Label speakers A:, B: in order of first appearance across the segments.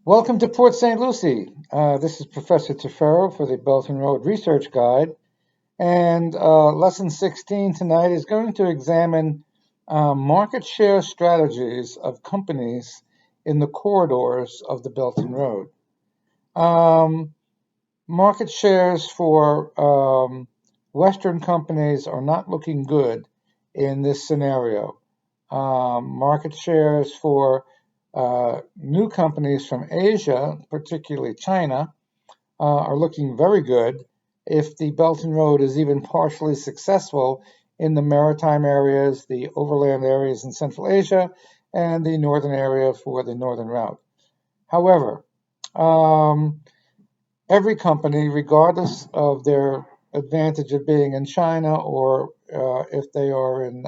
A: Welcome to Port St. Lucie. This is Professor Tefero for the Belt and Road Research Guide. And lesson 16 tonight is going to examine market share strategies of companies in the corridors of the Belt and Road. Market shares for Western companies are not looking good in this scenario. Market shares for new companies from Asia, particularly China, are looking very good if the Belt and Road is even partially successful in the maritime areas, the overland areas in Central Asia, and the northern area for the northern route. However, every company, regardless of their advantage of being in China or if they are in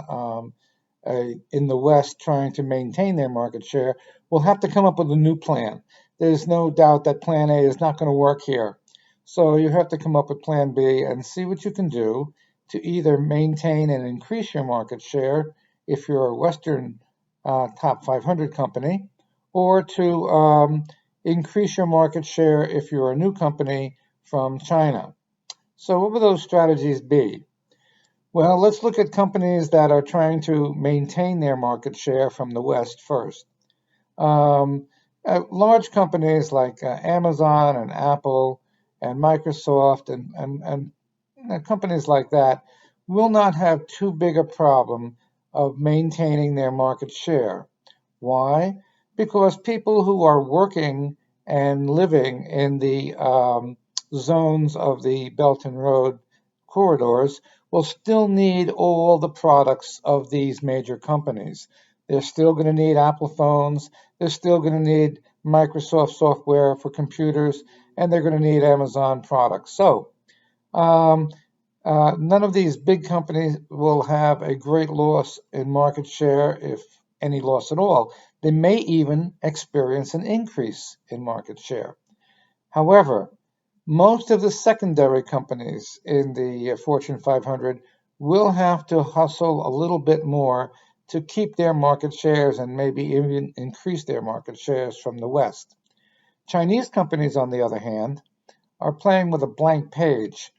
A: the West trying to maintain their market share, will have to come up with a new plan. There's no doubt that Plan A is not going to work here. So you have to come up with Plan B and see what you can do to either maintain and increase your market share if you're a Western top 500 company, or to increase your market share if you're a new company from China. So what would those strategies be? Well, let's look at companies that are trying to maintain their market share from the West first. Large companies like Amazon and Apple and Microsoft and companies like that will not have too big a problem of maintaining their market share. Why? Because people who are working and living in the zones of the Belt and Road corridors will still need all the products of these major companies. They're still going to need Apple phones, they're still going to need Microsoft software for computers, and they're going to need Amazon products. So, none of these big companies will have a great loss in market share, if any loss at all. They may even experience an increase in market share. However, most of the secondary companies in the Fortune 500 will have to hustle a little bit more to keep their market shares and maybe even increase their market shares from the West. Chinese companies, on the other hand, are playing with a blank page.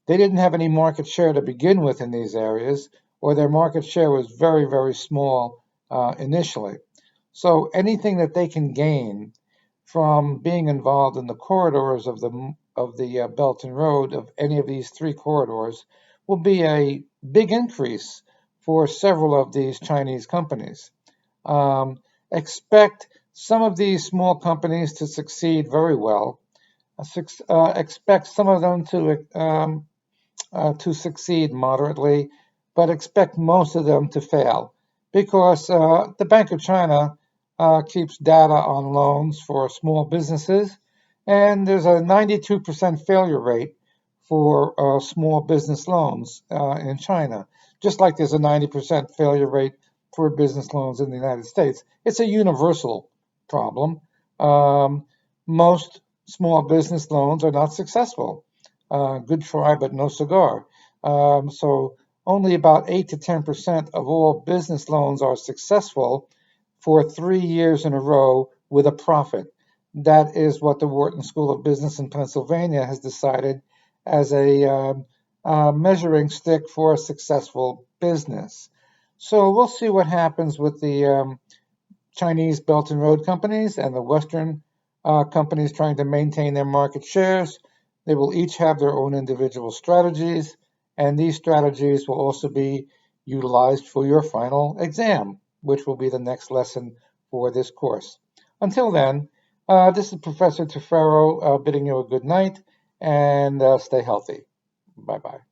A: They didn't have any market share to begin with in these areas, or their market share was very, very small initially. So anything that they can gain from being involved in the corridors of the Belt and Road of any of these three corridors will be a big increase for several of these Chinese companies. Expect some of these small companies to succeed very well. Expect some of them to succeed moderately, but expect most of them to fail because the Bank of China keeps data on loans for small businesses, and there's a 92% failure rate for small business loans in China, just like there's a 90% failure rate for business loans in the United States. It's a universal problem. Most small business loans are not successful. Good try, but no cigar. So only about 8 to 10% of all business loans are successful for 3 years in a row with a profit. That is what the Wharton School of Business in Pennsylvania has decided as a measuring stick for a successful business. So we'll see what happens with the Chinese Belt and Road companies and the Western companies trying to maintain their market shares. They will each have their own individual strategies, and these strategies will also be utilized for your final exam, which will be the next lesson for this course. Until then, this is Professor Tefero bidding you a good night, and stay healthy. Bye-bye.